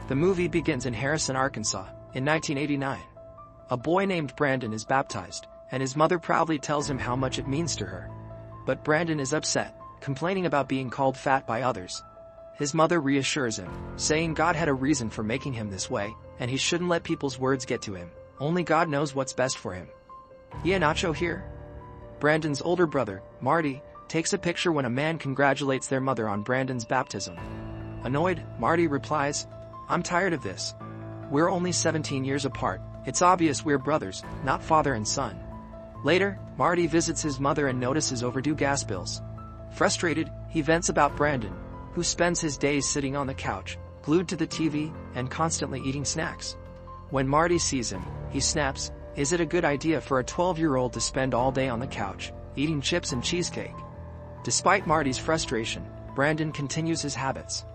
The movie begins in Harrison, Arkansas, in 1989. A boy named Brandon is baptized, and his mother proudly tells him how much it means to her. But Brandon is upset, complaining about being called fat by others. His mother reassures him, saying God had a reason for making him this way, and he shouldn't let people's words get to him. Only God knows what's best for him. Yeah, Nacho here? Brandon's older brother, Marty, takes a picture when a man congratulates their mother on Brandon's baptism. Annoyed, Marty replies, "I'm tired of this. We're only 17 years apart. It's obvious we're brothers, not father and son." Later, Marty visits his mother and notices overdue gas bills. Frustrated, he vents about Brandon, who spends his days sitting on the couch, glued to the TV, and constantly eating snacks. When Marty sees him, he snaps, "Is it a good idea for a 12-year-old to spend all day on the couch, eating chips and cheesecake?" Despite Marty's frustration, Brandon continues his habits.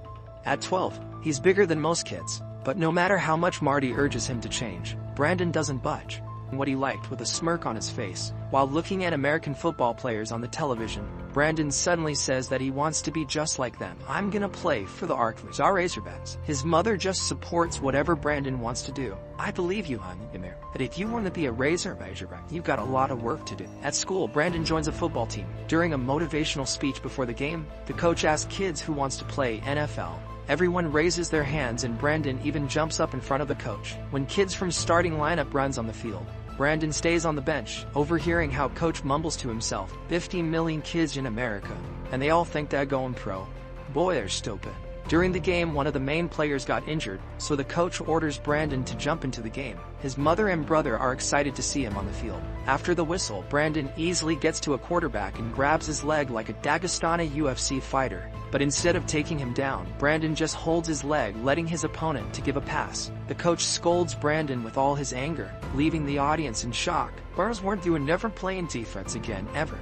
At 12, he's bigger than most kids, but no matter how much Marty urges him to change, Brandon doesn't budge. What he liked with a smirk on his face, while looking at American football players on the television, Brandon suddenly says that he wants to be just like them. "I'm gonna play for the Razorbacks." His mother just supports whatever Brandon wants to do. "I believe you, honey, that if you want to be a Razorback, you've got a lot of work to do." At school, Brandon joins a football team. During a motivational speech before the game, the coach asks kids who wants to play NFL. Everyone raises their hands and Brandon even jumps up in front of the coach. When kids from starting lineup runs on the field, Brandon stays on the bench, overhearing how coach mumbles to himself, 15 million kids in America, and they all think they're going pro. Boy, they're stupid. During the game, one of the main players got injured, so the coach orders Brandon to jump into the game. His mother and brother are excited to see him on the field. After the whistle, Brandon easily gets to a quarterback and grabs his leg like a Dagestani UFC fighter. But instead of taking him down, Brandon just holds his leg, letting his opponent to give a pass. The coach scolds Brandon with all his anger, leaving the audience in shock. "Bars weren't doing never playing defense again, ever.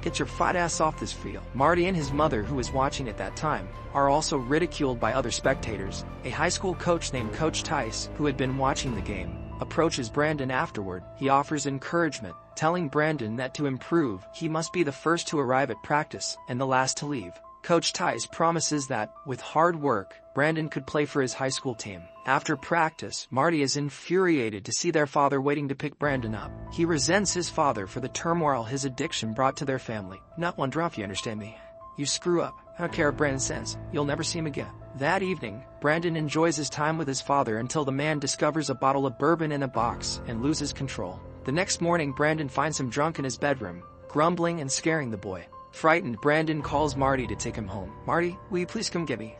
Get your fat ass off this field." Marty and his mother, who was watching at that time, are also ridiculed by other spectators. A high school coach named Coach Tice, who had been watching the game, approaches Brandon afterward. He offers encouragement, telling Brandon that to improve, he must be the first to arrive at practice and the last to leave. Coach Tice promises that, with hard work, Brandon could play for his high school team. After practice, Marty is infuriated to see their father waiting to pick Brandon up. He resents his father for the turmoil his addiction brought to their family. "Not one drop, you understand me? You screw up, I don't care what Brandon says, you'll never see him again." That evening, Brandon enjoys his time with his father until the man discovers a bottle of bourbon in a box and loses control. The next morning, Brandon finds him drunk in his bedroom, grumbling and scaring the boy. Frightened, Brandon calls Marty to take him home. "Marty, will you please come get me?"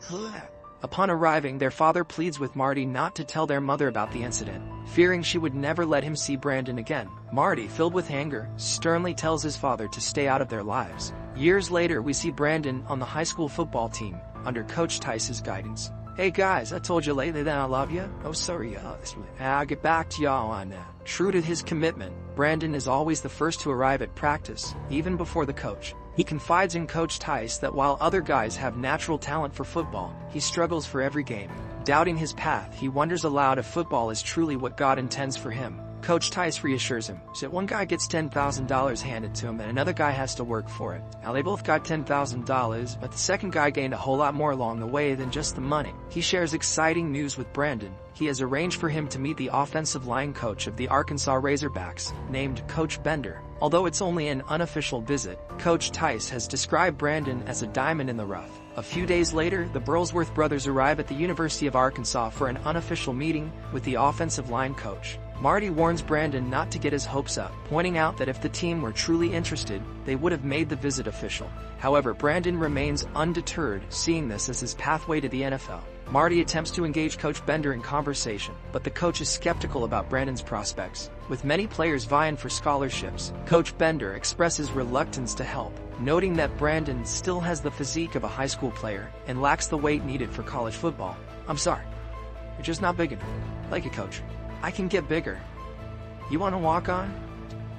Upon arriving, their father pleads with Marty not to tell their mother about the incident, fearing she would never let him see Brandon again. Marty, filled with anger, sternly tells his father to stay out of their lives. Years later, we see Brandon on the high school football team, under Coach Tice's guidance. "Hey guys, I told you lately that I love you. Oh, sorry, I'll get back to y'all on that." True to his commitment, Brandon is always the first to arrive at practice, even before the coach. He confides in Coach Tice that while other guys have natural talent for football, he struggles for every game. Doubting his path, he wonders aloud if football is truly what God intends for him. Coach Tice reassures him that one guy gets $10,000 handed to him and another guy has to work for it. Now they both got $10,000, but the second guy gained a whole lot more along the way than just the money. He shares exciting news with Brandon. He has arranged for him to meet the offensive line coach of the Arkansas Razorbacks, named Coach Bender. Although it's only an unofficial visit, Coach Tice has described Brandon as a diamond in the rough. A few days later, the Burlsworth brothers arrive at the University of Arkansas for an unofficial meeting with the offensive line coach. Marty warns Brandon not to get his hopes up, pointing out that if the team were truly interested, they would have made the visit official. However, Brandon remains undeterred, seeing this as his pathway to the NFL. Marty attempts to engage Coach Bender in conversation, but the coach is skeptical about Brandon's prospects. With many players vying for scholarships, Coach Bender expresses reluctance to help, noting that Brandon still has the physique of a high school player and lacks the weight needed for college football. "I'm sorry, you're just not big enough." "Like it, coach. I can get bigger. You want to walk on?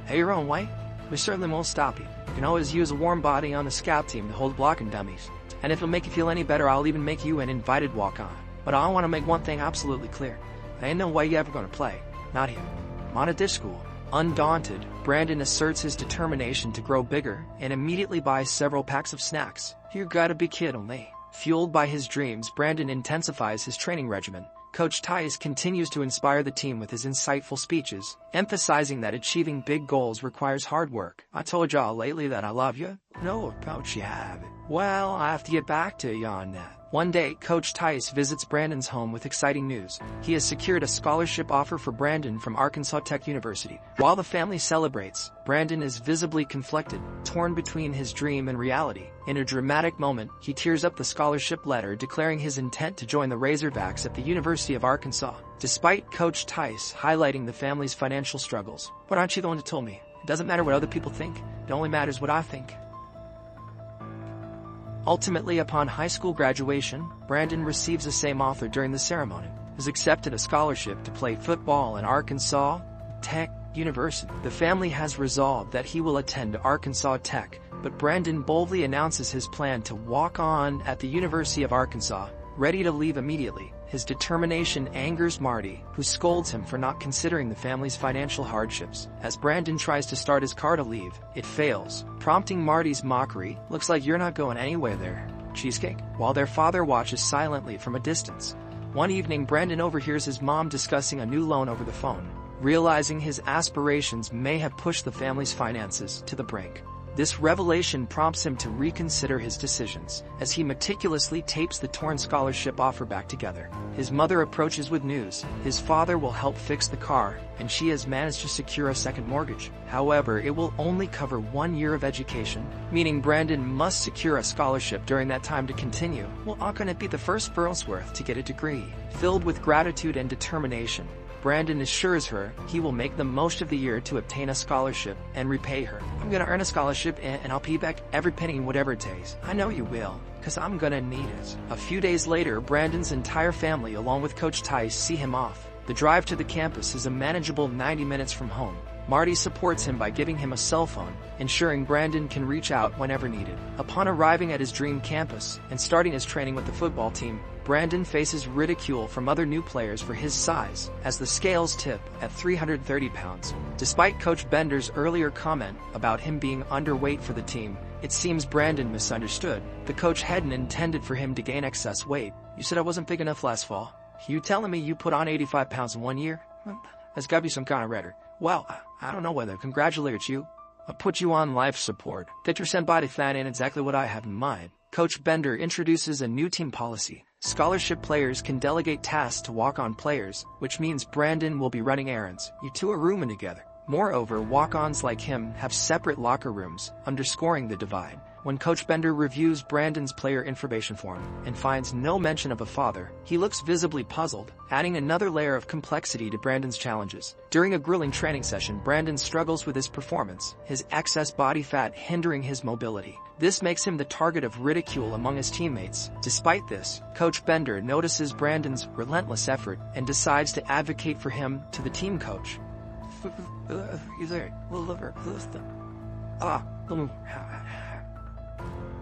Hey, your own way? We certainly won't stop you. You can always use a warm body on the scout team to hold blocking dummies. And if it'll make you feel any better, I'll even make you an invited walk-on. But I want to make one thing absolutely clear. There ain't no way you ever going to play. Not here. I'm on a dish school." Undaunted, Brandon asserts his determination to grow bigger and immediately buys several packs of snacks. "You gotta be kidding me. Fueled by his dreams, Brandon intensifies his training regimen. Coach Tice continues to inspire the team with his insightful speeches, emphasizing that achieving big goals requires hard work. I told y'all lately that I love you. No, don't you have it? Well, I have to get back to you on that. One day, Coach Tice visits Brandon's home with exciting news. He has secured a scholarship offer for Brandon from Arkansas Tech University. While the family celebrates, Brandon is visibly conflicted, torn between his dream and reality. In a dramatic moment, he tears up the scholarship letter declaring his intent to join the Razorbacks at the University of Arkansas. Despite Coach Tice highlighting the family's financial struggles. But aren't you the one who told me? It doesn't matter what other people think. It only matters what I think. Ultimately, upon high school graduation, Brandon receives the same offer during the ceremony. He is accepted a scholarship to play football in Arkansas Tech University. The family has resolved that he will attend Arkansas Tech, but Brandon boldly announces his plan to walk on at the University of Arkansas, ready to leave immediately. His determination angers Marty, who scolds him for not considering the family's financial hardships. As Brandon tries to start his car to leave, it fails, prompting Marty's mockery. Looks like you're not going anywhere there, cheesecake. While their father watches silently from a distance. One evening, Brandon overhears his mom discussing a new loan over the phone, realizing his aspirations may have pushed the family's finances to the brink. This revelation prompts him to reconsider his decisions, as he meticulously tapes the torn scholarship offer back together. His mother approaches with news. His father will help fix the car, and she has managed to secure a second mortgage. However, it will only cover 1 year of education, meaning Brandon must secure a scholarship during that time to continue. Well, I'm gonna be the first Burlsworth to get a degree. Filled with gratitude and determination, Brandon assures her he will make the most of the year to obtain a scholarship and repay her. I'm gonna earn a scholarship and I'll pay back every penny, whatever it takes. I know you will, cause I'm gonna need it. A few days later, Brandon's entire family along with Coach Tice see him off. The drive to the campus is a manageable 90 minutes from home. Marty supports him by giving him a cell phone, ensuring Brandon can reach out whenever needed. Upon arriving at his dream campus and starting his training with the football team, Brandon faces ridicule from other new players for his size, as the scales tip at 330 pounds. Despite Coach Bender's earlier comment about him being underweight for the team, it seems Brandon misunderstood. The coach hadn't intended for him to gain excess weight. You said I wasn't big enough last fall. You telling me you put on 85 pounds in 1 year? That's gotta be some kind of rhetoric. Well, I don't know whether congratulate you. I'll put you on life support. 50% body fat ain't exactly what I have in mind. Coach Bender introduces a new team policy. Scholarship players can delegate tasks to walk-on players, which means Brandon will be running errands. You two are rooming together. Moreover, walk-ons like him have separate locker rooms, underscoring the divide. When Coach Bender reviews Brandon's player information form and finds no mention of a father, he looks visibly puzzled, adding another layer of complexity to Brandon's challenges. During a grueling training session, Brandon struggles with his performance, his excess body fat hindering his mobility. This makes him the target of ridicule among his teammates. Despite this, Coach Bender notices Brandon's relentless effort and decides to advocate for him to the team coach.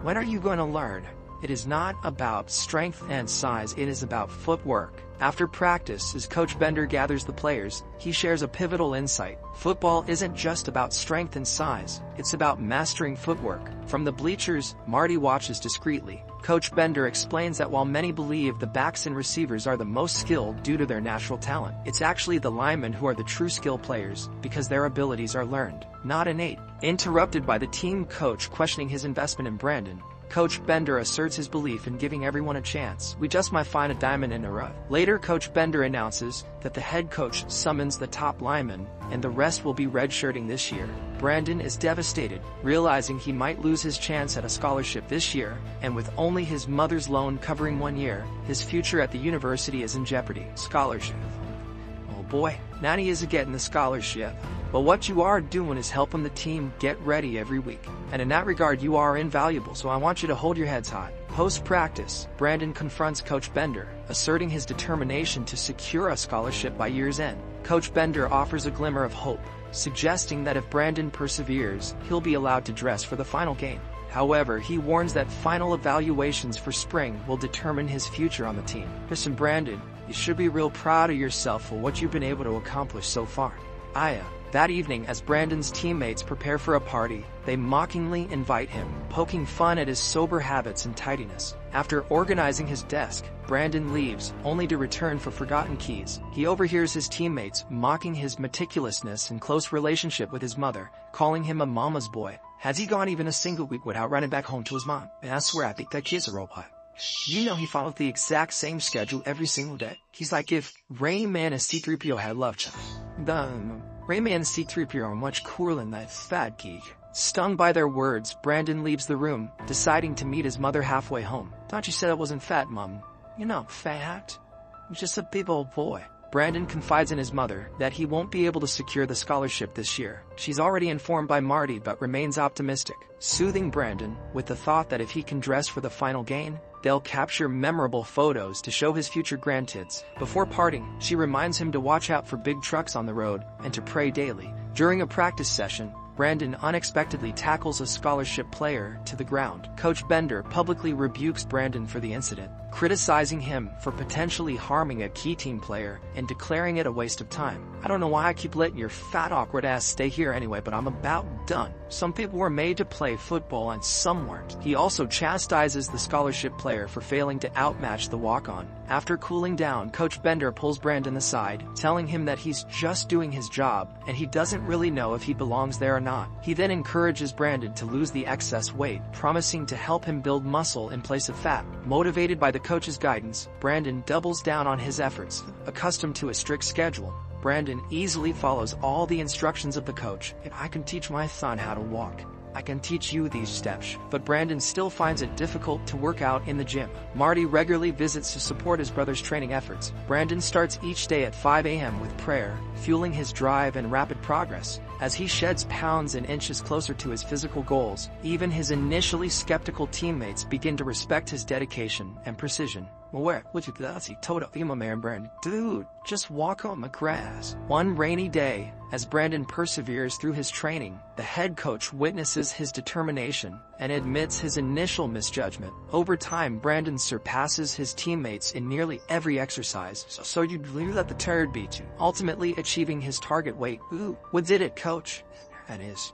When are you going to learn? It is not about strength and size, it is about footwork. After practice, as Coach Bender gathers the players, he shares a pivotal insight. Football isn't just about strength and size, it's about mastering footwork. From the bleachers, Marty watches discreetly. Coach Bender explains that while many believe the backs and receivers are the most skilled due to their natural talent, it's actually the linemen who are the true skill players, because their abilities are learned, not innate. Interrupted by the team coach questioning his investment in Brandon, Coach Bender asserts his belief in giving everyone a chance. We just might find a diamond in the rough. Later, Coach Bender announces that the head coach summons the top lineman, and the rest will be redshirting this year. Brandon is devastated, realizing he might lose his chance at a scholarship this year, and with only his mother's loan covering 1 year, his future at the university is in jeopardy. Scholarship. Oh boy, now he isn't getting the scholarship. But what you are doing is helping the team get ready every week. And in that regard, you are invaluable, so I want you to hold your heads high. Post-practice, Brandon confronts Coach Bender, asserting his determination to secure a scholarship by year's end. Coach Bender offers a glimmer of hope, suggesting that if Brandon perseveres, he'll be allowed to dress for the final game. However, he warns that final evaluations for spring will determine his future on the team. Listen, Brandon, you should be real proud of yourself for what you've been able to accomplish so far. That evening, as Brandon's teammates prepare for a party, they mockingly invite him, poking fun at his sober habits and tidiness. After organizing his desk, Brandon leaves, only to return for forgotten keys. He overhears his teammates mocking his meticulousness and close relationship with his mother, calling him a mama's boy. Has he gone even a single week without running back home to his mom? And I swear I think that kid's a robot. You know he followed the exact same schedule every single day. He's like if Rain Man and C-3PO had love child. Rain Man and C-3PO are much cooler than that fat geek. Stung by their words, Brandon leaves the room, deciding to meet his mother halfway home. Thought you said I wasn't fat, Mom. You're not fat. I'm just a big old boy. Brandon confides in his mother that he won't be able to secure the scholarship this year. She's already informed by Marty but remains optimistic, soothing Brandon with the thought that if he can dress for the final game, they'll capture memorable photos to show his future grandkids. Before parting, she reminds him to watch out for big trucks on the road and to pray daily. During a practice session, Brandon unexpectedly tackles a scholarship player to the ground. Coach Bender publicly rebukes Brandon for the incident, criticizing him for potentially harming a key team player and declaring it a waste of time. I don't know why I keep letting your fat awkward ass stay here anyway, but I'm about done. Some people were made to play football and some weren't. He also chastises the scholarship player for failing to outmatch the walk-on. After cooling down, Coach Bender pulls Brandon aside, telling him that he's just doing his job and he doesn't really know if he belongs there or not. He then encourages Brandon to lose the excess weight, promising to help him build muscle in place of fat. Motivated by the coach's guidance, Brandon doubles down on his efforts. Accustomed to a strict schedule, Brandon easily follows all the instructions of the coach. If I can teach my son how to walk, I can teach you these steps. But Brandon still finds it difficult to work out in the gym. Marty regularly visits to support his brother's training efforts. Brandon starts each day at 5 a.m. with prayer, fueling his drive and rapid progress. As he sheds pounds and inches closer to his physical goals, even his initially skeptical teammates begin to respect his dedication and precision. Where? What you that's he told up him, man, Brandon. Dude, just walk on the grass. One rainy day, as Brandon perseveres through his training, the head coach witnesses his determination and admits his initial misjudgment. Over time, Brandon surpasses his teammates in nearly every exercise. So you let the turd beat you, ultimately achieving his target weight. Ooh, what did it, coach? That is.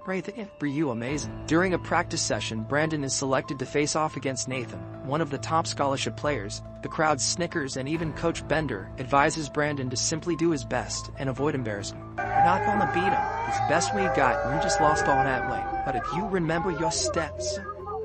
Right there for you, amazing. During a practice session, Brandon is selected to face off against Nathan, one of the top scholarship players. The crowd snickers and even Coach Bender advises Brandon to simply do his best and avoid embarrassment. You're not gonna beat him. It's the best we got. You just lost all that weight. But if you remember your steps,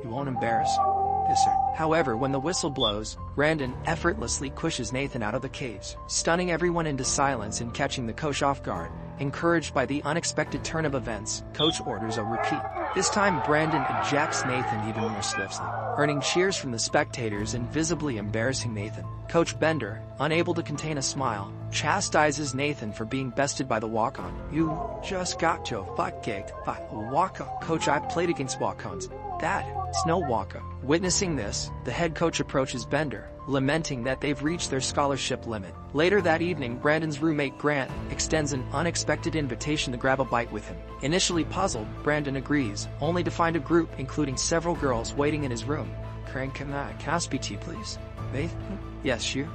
you won't embarrass him. Yes, sir. However, when the whistle blows, Brandon effortlessly pushes Nathan out of the caves, stunning everyone into silence and catching the coach off guard. Encouraged by the unexpected turn of events, coach orders a repeat. This time, Brandon ejects Nathan even more swiftly, earning cheers from the spectators and visibly embarrassing Nathan. Coach Bender, unable to contain a smile, chastises Nathan for being bested by the walk-on. You just got your butt kicked by a walk-on. Coach, I played against walk-ons. It's no walk-on. Witnessing this, the head coach approaches Bender, lamenting that they've reached their scholarship limit. Later that evening, Brandon's roommate Grant extends an unexpected invitation to grab a bite with him. Initially puzzled, Brandon agrees, only to find a group including several girls waiting in his room. Can I speak to you, please? Nathan? Yes, you?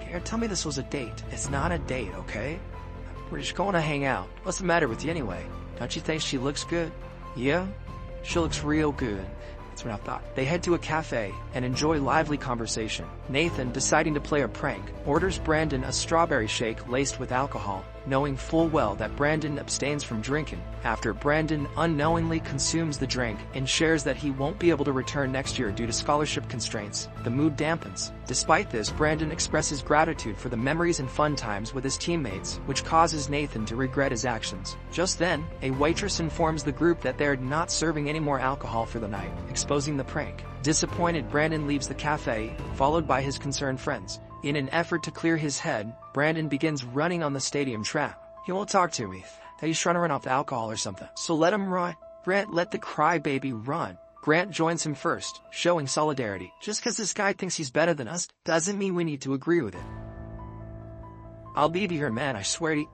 Here, tell me this was a date. It's not a date, okay? We're just going to hang out. What's the matter with you anyway? Don't you think she looks good? Yeah? She looks real good. That's what I thought. They head to a cafe and enjoy lively conversation. Nathan, deciding to play a prank, orders Brandon a strawberry shake laced with alcohol, knowing full well that Brandon abstains from drinking. After Brandon unknowingly consumes the drink and shares that he won't be able to return next year due to scholarship constraints, the mood dampens. Despite this, Brandon expresses gratitude for the memories and fun times with his teammates, which causes Nathan to regret his actions. Just then, a waitress informs the group that they're not serving any more alcohol for the night, exposing the prank. Disappointed, Brandon leaves the cafe, followed by his concerned friends. In an effort to clear his head, Brandon begins running on the stadium track. He won't talk to me. He's trying to run off the alcohol or something. So let him run. Grant, let the crybaby run. Grant joins him first, showing solidarity. Just because this guy thinks he's better than us, doesn't mean we need to agree with it. I'll leave you here, man, I swear to you.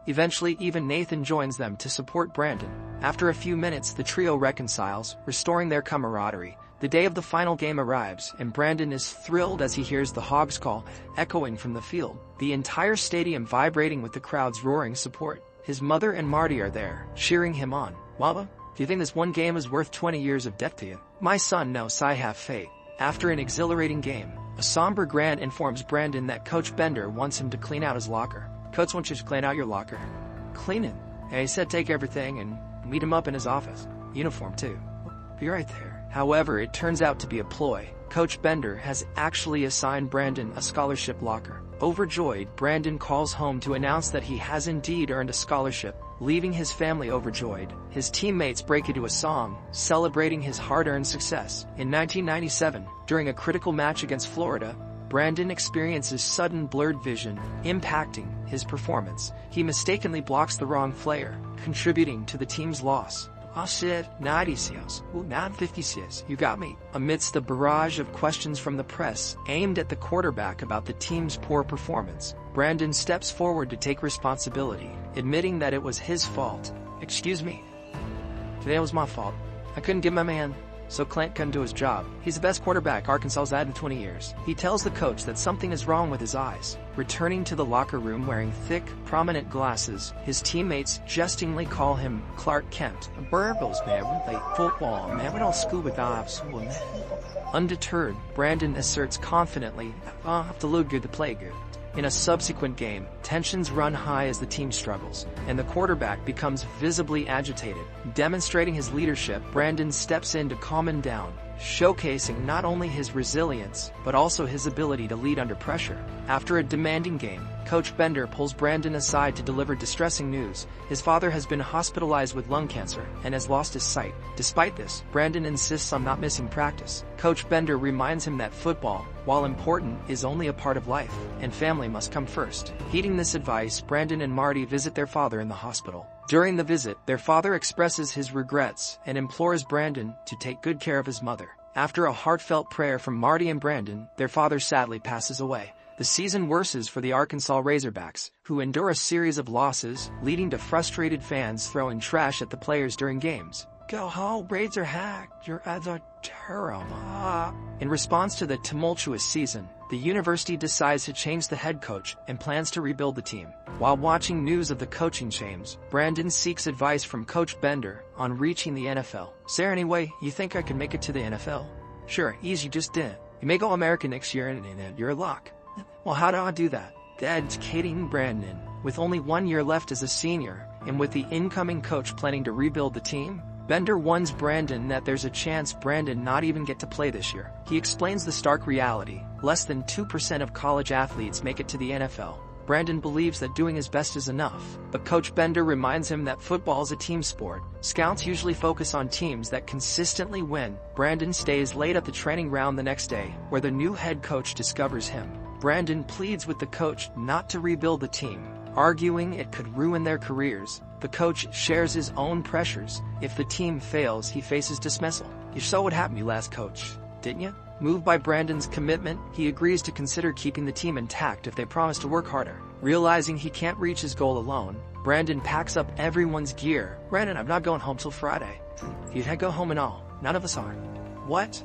Eventually, even Nathan joins them to support Brandon. After a few minutes, the trio reconciles, restoring their camaraderie. The day of the final game arrives, and Brandon is thrilled as he hears the Hogs call echoing from the field, the entire stadium vibrating with the crowd's roaring support. His mother and Marty are there, cheering him on. "Waba, do you think this one game is worth 20 years of death to you?" "My son knows I have faith." After an exhilarating game, a somber Grant informs Brandon that Coach Bender wants him to clean out his locker. "Coach wants you to clean out your locker." "Clean it?" "Yeah, he said take everything and meet him up in his office. Uniform too." "Be right there." However, it turns out to be a ploy. Coach Bender has actually assigned Brandon a scholarship locker. Overjoyed, Brandon calls home to announce that he has indeed earned a scholarship, leaving his family overjoyed. His teammates break into a song, celebrating his hard-earned success. In 1997, during a critical match against Florida, Brandon experiences sudden blurred vision, impacting his performance. He mistakenly blocks the wrong player, contributing to the team's loss. "I said 90 cents. Ooh, 950 cents. You got me." Amidst the barrage of questions from the press aimed at the quarterback about the team's poor performance, Brandon steps forward to take responsibility, admitting that it was his fault. "Excuse me. Today was my fault. I couldn't get my man, so Clint couldn't do his job. He's the best quarterback Arkansas's had in 20 years. He tells the coach that something is wrong with his eyes. Returning to the locker room wearing thick, prominent glasses, his teammates jestingly call him Clark Kent. "Burgles, man, we play football, man. We don't school with eyes, man." Undeterred, Brandon asserts confidently, "I have to look good to play good." In a subsequent game, tensions run high as the team struggles, and the quarterback becomes visibly agitated. Demonstrating his leadership, Brandon steps in to calm him down, showcasing not only his resilience, but also his ability to lead under pressure. After a demanding game, Coach Bender pulls Brandon aside to deliver distressing news. His father has been hospitalized with lung cancer and has lost his sight. Despite this, Brandon insists on not missing practice. Coach Bender reminds him that football, while important, is only a part of life, and family must come first. Heeding this advice, Brandon and Marty visit their father in the hospital. During the visit, their father expresses his regrets and implores Brandon to take good care of his mother. After a heartfelt prayer from Marty and Brandon, their father sadly passes away. The season worsens for the Arkansas Razorbacks, who endure a series of losses, leading to frustrated fans throwing trash at the players during games. "Go home, Razor hack, you're other terrible." In response to the tumultuous season, the university decides to change the head coach and plans to rebuild the team. While watching news of the coaching change, Brandon seeks advice from Coach Bender on reaching the NFL. "Sir, anyway, you think I can make it to the NFL?" "Sure, easy, just did. You make All-American next year and you're a lock." "Well, how do I do that?" Educating Brandon. With only 1 year left as a senior, and with the incoming coach planning to rebuild the team, Bender warns Brandon that there's a chance Brandon not even get to play this year. He explains the stark reality: less than 2% of college athletes make it to the NFL. Brandon believes that doing his best is enough, but Coach Bender reminds him that football is a team sport. Scouts usually focus on teams that consistently win. Brandon stays late at the training ground the next day, where the new head coach discovers him. Brandon pleads with the coach not to rebuild the team, arguing it could ruin their careers. The coach shares his own pressures. If the team fails, he faces dismissal. "You saw what happened to you last, coach, didn't you?" Moved by Brandon's commitment, he agrees to consider keeping the team intact if they promise to work harder. Realizing he can't reach his goal alone, Brandon packs up everyone's gear. "Brandon, I'm not going home till Friday. If you'd go home and all, none of us are." "What?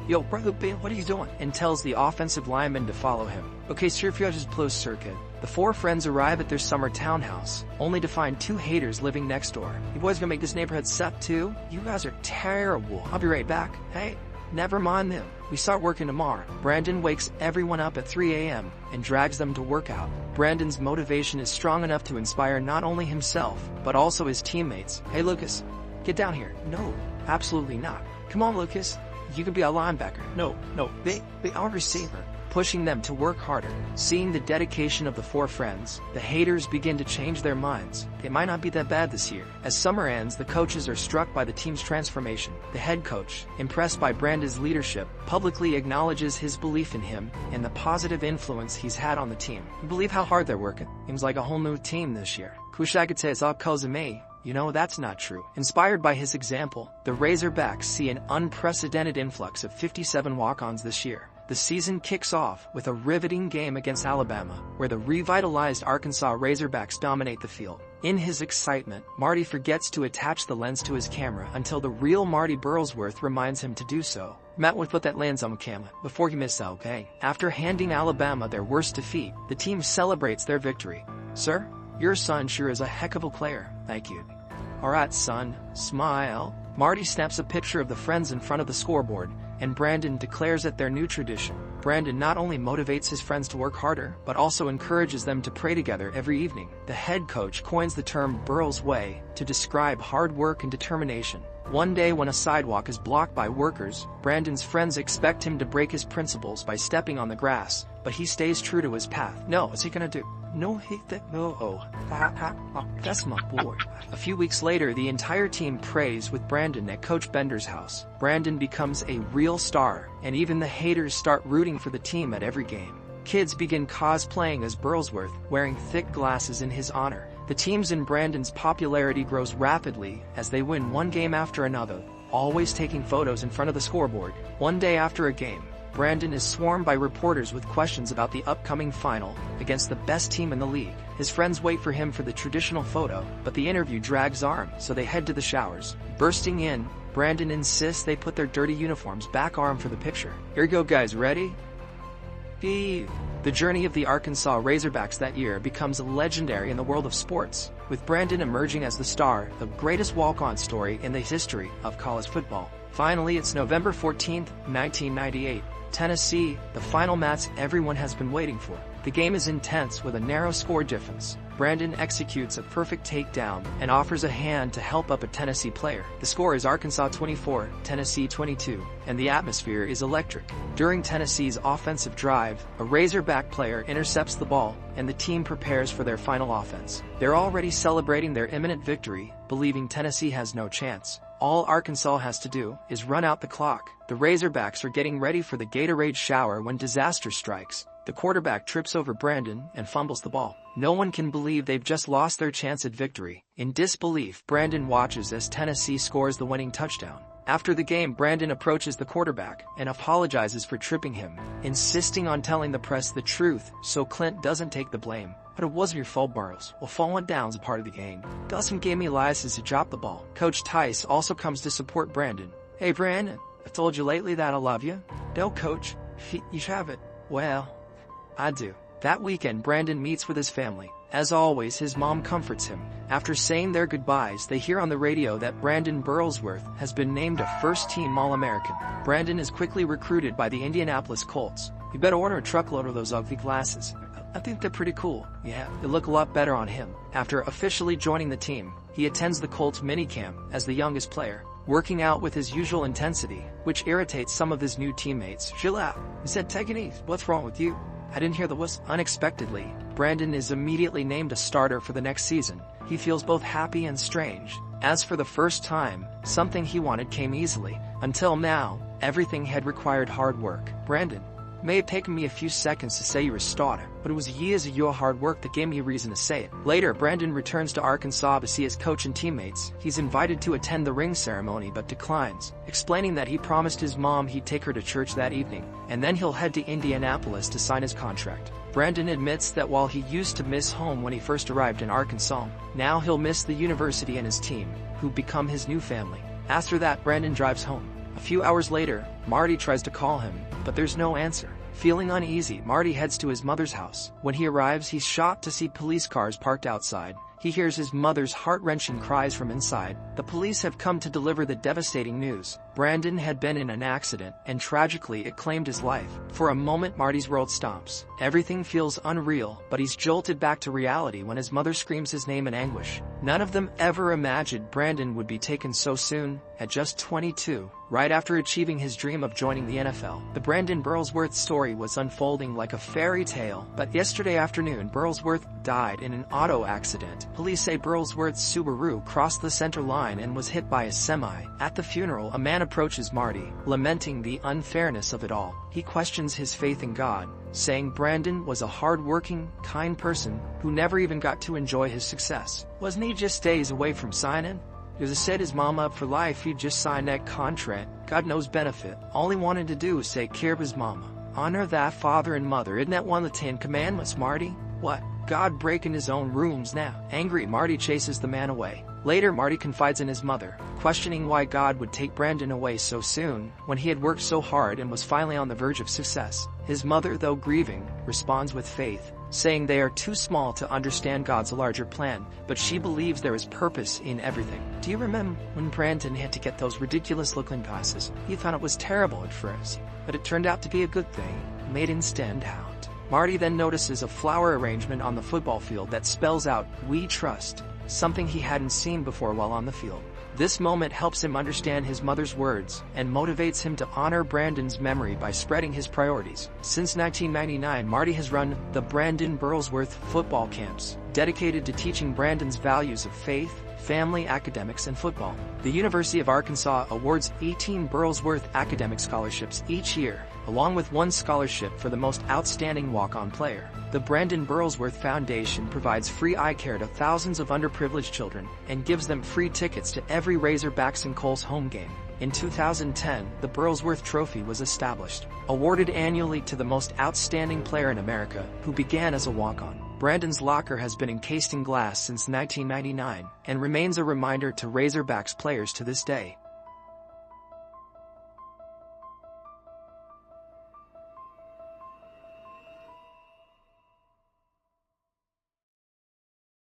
Yo, brother Ben, what are you doing?" And tells the offensive lineman to follow him. "Okay, sir, if you just close circuit." The four friends arrive at their summer townhouse, only to find two haters living next door. "You boys gonna make this neighborhood suck too? You guys are terrible. I'll be right back." "Hey, never mind them. We start working tomorrow." Brandon wakes everyone up at 3 a.m. and drags them to work out. Brandon's motivation is strong enough to inspire not only himself, but also his teammates. "Hey, Lucas, get down here." "No, absolutely not." "Come on, Lucas. You can be a linebacker." No, be our receiver." Pushing them to work harder. Seeing the dedication of the four friends, the haters begin to change their minds. They might not be that bad this year. As summer ends, the coaches are struck by the team's transformation. The head coach, impressed by Brandon's leadership, publicly acknowledges his belief in him and the positive influence he's had on the team. "You believe how hard they're working? Seems like a whole new team this year. Wish I could say it's all 'cause of me. You know, that's not true." Inspired by his example, the Razorbacks see an unprecedented influx of 57 walk-ons this year. The season kicks off with a riveting game against Alabama, where the revitalized Arkansas Razorbacks dominate the field. In his excitement, Marty forgets to attach the lens to his camera until the real Marty Burlsworth reminds him to do so. "Matt would put that lens on the camera before you miss out, okay?" After handing Alabama their worst defeat, the team celebrates their victory. "Sir, Your son sure is a heck of a player, thank you. Alright son, smile. Marty snaps a picture of the friends in front of the scoreboard, and Brandon declares that their new tradition. Brandon not only motivates his friends to work harder, but also encourages them to pray together every evening. The head coach coins the term Burl's Way to describe hard work and determination. One day when a sidewalk is blocked by workers, Brandon's friends expect him to break his principles by stepping on the grass, but he stays true to his path. No, what's he gonna do? No, that's my boy. A few weeks later, the entire team prays with Brandon at Coach Bender's house. Brandon becomes a real star, and even the haters start rooting for the team at every game. Kids begin cosplaying as Burlsworth, wearing thick glasses in his honor. The team's and Brandon's popularity grows rapidly as they win one game after another, always taking photos in front of the scoreboard. One day after a game, Brandon is swarmed by reporters with questions about the upcoming final against the best team in the league. His friends wait for him for the traditional photo, but the interview drags on, so they head to the showers. Bursting in, Brandon insists they put their dirty uniforms back on for the picture. Here you go guys, ready? The journey of the Arkansas Razorbacks that year becomes legendary in the world of sports, with Brandon emerging as the star, the greatest walk-on story in the history of college football. Finally, it's November 14th, 1998. Tennessee, the final match everyone has been waiting for. The game is intense with a narrow score difference. Brandon executes a perfect takedown and offers a hand to help up a Tennessee player. The score is Arkansas 24, Tennessee 22, and the atmosphere is electric. During Tennessee's offensive drive, a Razorback player intercepts the ball, and the team prepares for their final offense. They're already celebrating their imminent victory, believing Tennessee has no chance. All Arkansas has to do is run out the clock. The Razorbacks are getting ready for the Gatorade shower when disaster strikes. The quarterback trips over Brandon and fumbles the ball. No one can believe they've just lost their chance at victory. In disbelief, Brandon watches as Tennessee scores the winning touchdown. After the game, Brandon approaches the quarterback and apologizes for tripping him, insisting on telling the press the truth so Clint doesn't take the blame. But it wasn't your fault, Burrows. Well, falling down's a part of the game. Dustin gave me license to drop the ball. Coach Tice also comes to support Brandon. Hey, Brandon, I've told you lately that I love you. No, Coach, you have it. Well, I do. That weekend, Brandon meets with his family. As always, his mom comforts him. After saying their goodbyes, they hear on the radio that Brandon Burlsworth has been named a first-team All-American. Brandon is quickly recruited by the Indianapolis Colts. You better order a truckload of those ugly glasses. I think they're pretty cool. Yeah, they look a lot better on him. After officially joining the team, he attends the Colts minicamp as the youngest player, working out with his usual intensity, which irritates some of his new teammates. Chill out. He said, take it easy. What's wrong with you? I didn't hear the whistle. Unexpectedly, Brandon is immediately named a starter for the next season. He feels both happy and strange. As for the first time, something he wanted came easily. Until now, everything had required hard work. Brandon, it may have taken me a few seconds to say you're a starter, but it was years of your hard work that gave me a reason to say it. Later, Brandon returns to Arkansas to see his coach and teammates. He's invited to attend the ring ceremony but declines, explaining that he promised his mom he'd take her to church that evening, and then he'll head to Indianapolis to sign his contract. Brandon admits that while he used to miss home when he first arrived in Arkansas, now he'll miss the university and his team, who become his new family. After that, Brandon drives home. A few hours later, Marty tries to call him, but there's no answer. Feeling uneasy, Marty heads to his mother's house. When he arrives, he's shocked to see police cars parked outside. He hears his mother's heart-wrenching cries from inside. The police have come to deliver the devastating news. Brandon had been in an accident, and tragically it claimed his life. For a moment, Marty's world stops. Everything feels unreal, but he's jolted back to reality when his mother screams his name in anguish. None of them ever imagined Brandon would be taken so soon, at just 22. Right after achieving his dream of joining the NFL, the Brandon Burlsworth story was unfolding like a fairy tale. But yesterday afternoon, Burlsworth died in an auto accident. Police say Burlsworth's Subaru crossed the center line and was hit by a semi. At the funeral, a man approaches Marty, lamenting the unfairness of it all. He questions his faith in God, saying Brandon was a hard-working, kind person who never even got to enjoy his success. Wasn't he just days away from signing? Because it set his mom up for life. He just signed that contract. God knows benefit. All he wanted to do was take care of his mama. Honor thy father and mother. Isn't that one of the 10 Commandments, Marty? What? God breaking his own rules now. Angry, Marty chases the man away. Later, Marty confides in his mother, questioning why God would take Brandon away so soon, when he had worked so hard and was finally on the verge of success. His mother, though grieving, responds with faith, saying they are too small to understand God's larger plan, but she believes there is purpose in everything. Do you remember when Brandon had to get those ridiculous-looking passes? He thought it was terrible at first, but it turned out to be a good thing. Made him stand out. Marty then notices a flower arrangement on the football field that spells out, "We trust," something he hadn't seen before while on the field. This moment helps him understand his mother's words and motivates him to honor Brandon's memory by spreading his priorities. Since 1999, Marty has run the Brandon Burlsworth football camps, dedicated to teaching Brandon's values of faith, family, academics, and football. The University of Arkansas awards 18 Burlsworth academic scholarships each year, along with one scholarship for the most outstanding walk-on player. The Brandon Burlsworth Foundation provides free eye care to thousands of underprivileged children and gives them free tickets to every Razorbacks and Coles home game. In 2010, the Burlsworth Trophy was established, awarded annually to the most outstanding player in America, who began as a walk-on. Brandon's locker has been encased in glass since 1999 and remains a reminder to Razorbacks players to this day.